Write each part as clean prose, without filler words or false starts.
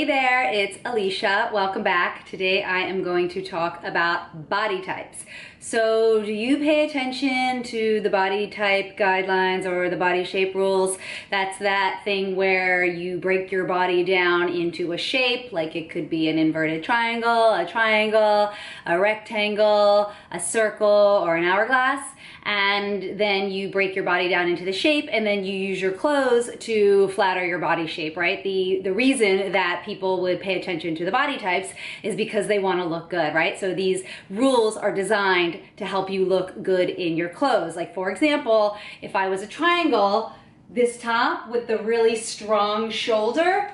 Hey there, it's Elysha. Welcome back. Today I am going to talk about body types. So do you pay attention to the body type guidelines or the body shape rules? That's that thing where you break your body down into a shape, like it could be an inverted triangle, a rectangle, a circle, or an hourglass. And then you break your body down into the shape, and then you use your clothes to flatter your body shape, right? The reason that people would pay attention to the body types is because they want to look good, right? So these rules are designed to help you look good in your clothes. Like, for example, if I was a triangle, this top with the really strong shoulder,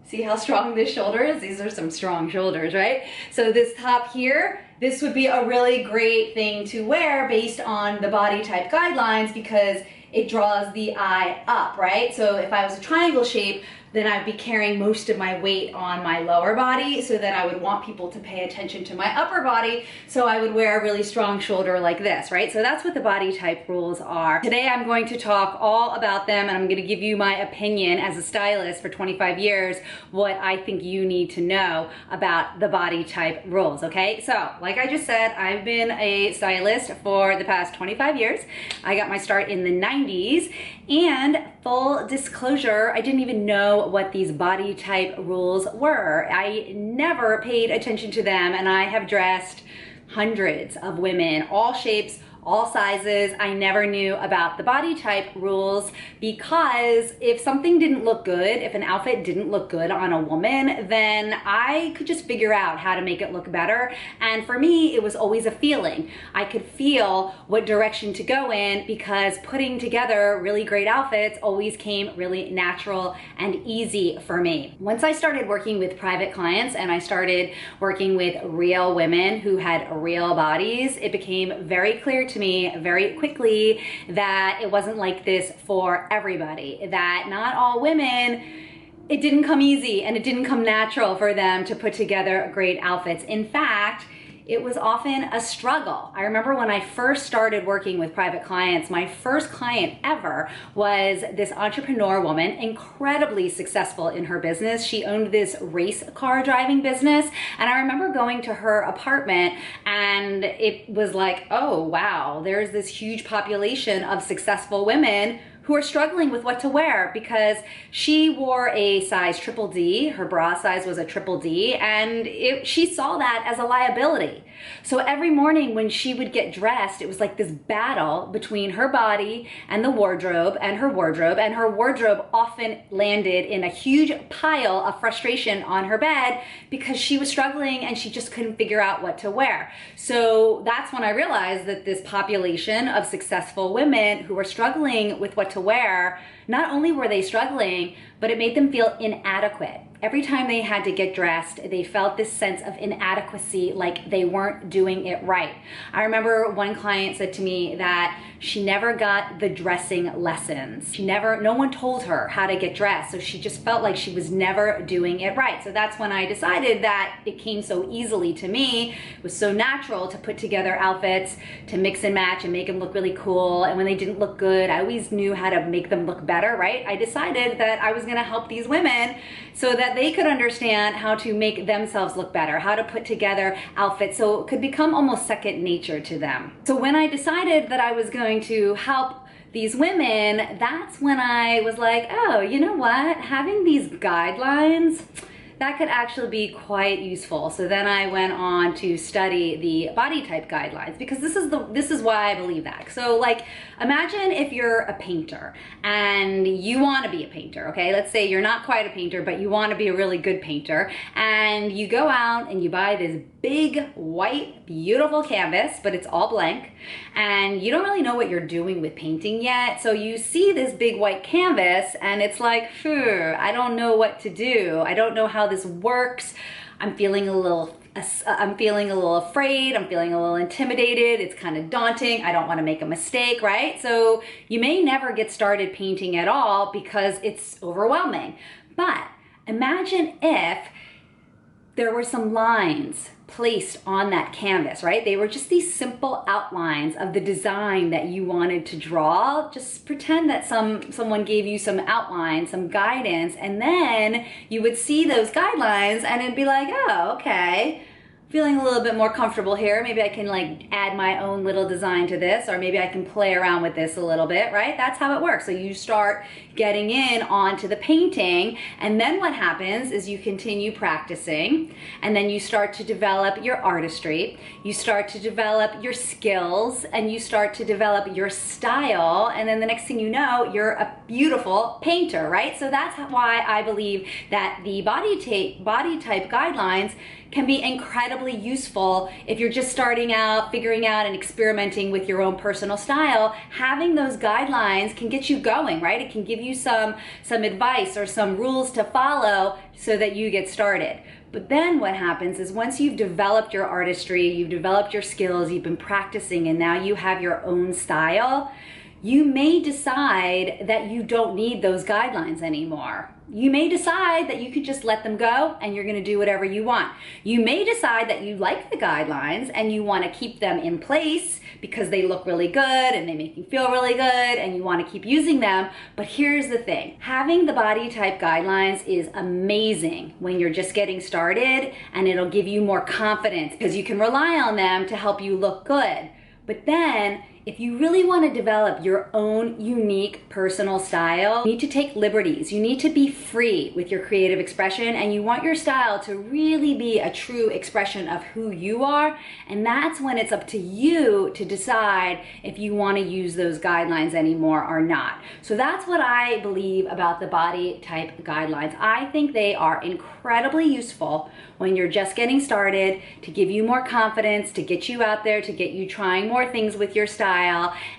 see how strong this shoulder is? These are some strong shoulders, right? So this top here, this would be a really great thing to wear based on the body type guidelines because it draws the eye up, right? So if I was a triangle shape, then I'd be carrying most of my weight on my lower body, so then I would want people to pay attention to my upper body, so I would wear a really strong shoulder like this, right? So that's what the body type rules are. Today I'm going to talk all about them, and I'm gonna give you my opinion as a stylist for 25 years, what I think you need to know about the body type rules, okay? So, like I just said, I've been a stylist for the past 25 years. I got my start in the 90s, and full disclosure, I didn't even know what these body type rules were. I never paid attention to them, and I have dressed hundreds of women, all shapes, all sizes. I never knew about the body type rules because if something didn't look good, if an outfit didn't look good on a woman, then I could just figure out how to make it look better. And for me, it was always a feeling. I could feel what direction to go in because putting together really great outfits always came really natural and easy for me. Once I started working with private clients and I started working with real women who had real bodies, it became very clear to me very quickly that it wasn't like this for everybody, that not all women, it didn't come easy and it didn't come natural for them to put together great outfits. In fact, it was often a struggle. I remember when I first started working with private clients, my first client ever was this entrepreneur woman, incredibly successful in her business. She owned this race car driving business. And I remember going to her apartment and it was like, oh, wow, there's this huge population of successful women who are struggling with what to wear because she wore a size triple D, her bra size was a triple D, and she saw that as a liability. So every morning when she would get dressed, it was like this battle between her body and the wardrobe, and her wardrobe often landed in a huge pile of frustration on her bed because she was struggling and she just couldn't figure out what to wear. So that's when I realized that this population of successful women who were struggling with what to wear, not only were they struggling, but it made them feel inadequate. Every time they had to get dressed, they felt this sense of inadequacy, like they weren't doing it right. I remember one client said to me that she never got the dressing lessons. No one told her how to get dressed, so she just felt like she was never doing it right. So that's when I decided that it came so easily to me. It was so natural to put together outfits, to mix and match and make them look really cool. And when they didn't look good, I always knew how to make them look better, right? I decided that I was gonna help these women so that they could understand how to make themselves look better, how to put together outfits so it could become almost second nature to them. So when I decided that I was going to help these women, that's when I was like, oh, you know what? Having these guidelines, that could actually be quite useful. So then I went on to study the body type guidelines because this is why I believe that. So like, imagine if you're a painter and you want to be a painter, okay? Let's say you're not quite a painter, but you want to be a really good painter, and you go out and you buy this big, white, beautiful canvas, but it's all blank, and you don't really know what you're doing with painting yet. So you see this big white canvas and it's like, I don't know what to do. I don't know how this works. I'm feeling a little afraid. I'm feeling a little intimidated. It's kind of daunting. I don't want to make a mistake, right? So you may never get started painting at all because it's overwhelming. But imagine if there were some lines placed on that canvas, right? They were just these simple outlines of the design that you wanted to draw. Just pretend that someone gave you some outline, some guidance, and then you would see those guidelines and it'd be like, oh, okay, feeling a little bit more comfortable here. Maybe I can like add my own little design to this, or maybe I can play around with this a little bit, right? That's how it works. So you start getting in onto the painting, and then what happens is you continue practicing, and then you start to develop your artistry, you start to develop your skills, and you start to develop your style, and then the next thing you know, you're a beautiful painter, right? So that's why I believe that the body type guidelines can be incredibly useful if you're just starting out, figuring out and experimenting with your own personal style. Having those guidelines can get you going, right? It can give you some advice or some rules to follow so that you get started. But then what happens is once you've developed your artistry, you've developed your skills, you've been practicing, and now you have your own style, you may decide that you don't need those guidelines anymore. You may decide that you could just let them go and you're gonna do whatever you want. You may decide that you like the guidelines and you wanna keep them in place because they look really good and they make you feel really good and you wanna keep using them. But here's the thing, having the body type guidelines is amazing when you're just getting started, and it'll give you more confidence because you can rely on them to help you look good. But then, if you really want to develop your own unique personal style, you need to take liberties. You need to be free with your creative expression, and you want your style to really be a true expression of who you are. And that's when it's up to you to decide if you want to use those guidelines anymore or not. So that's what I believe about the body type guidelines. I think they are incredibly useful when you're just getting started, to give you more confidence, to get you out there, to get you trying more things with your style.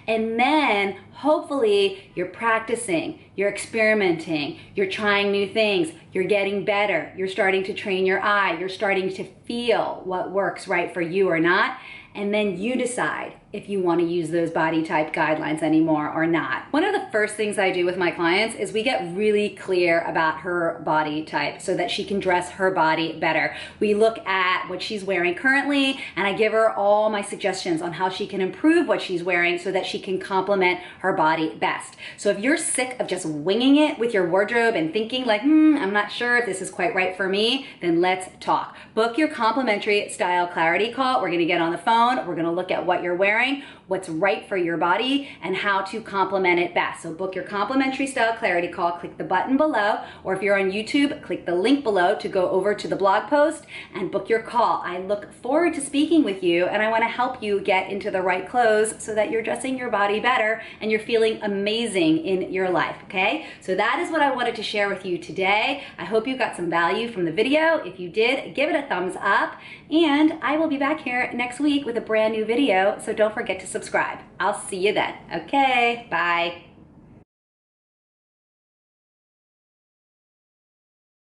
And then hopefully you're practicing, you're experimenting, you're trying new things, you're getting better, you're starting to train your eye, you're starting to feel what works right for you or not. And then you decide if you want to use those body type guidelines anymore or not. One of the first things I do with my clients is we get really clear about her body type so that she can dress her body better. We look at what she's wearing currently, and I give her all my suggestions on how she can improve what she's wearing so that she can complement her body best. So if you're sick of just winging it with your wardrobe and thinking like, I'm not sure if this is quite right for me, then let's talk. Book your complimentary style clarity call. We're gonna get on the phone. We're gonna look at what you're wearing, what's right for your body, and how to complement it best. So book your complimentary style clarity call, click the button below, or if you're on YouTube, click the link below to go over to the blog post and book your call. I look forward to speaking with you, and I wanna help you get into the right clothes so that you're dressing your body better and you're feeling amazing in your life, okay? So that is what I wanted to share with you today. I hope you got some value from the video. If you did, give it a thumbs up, and I will be back here next week with a brand new video, so don't forget to subscribe. I'll see you then. Okay, bye.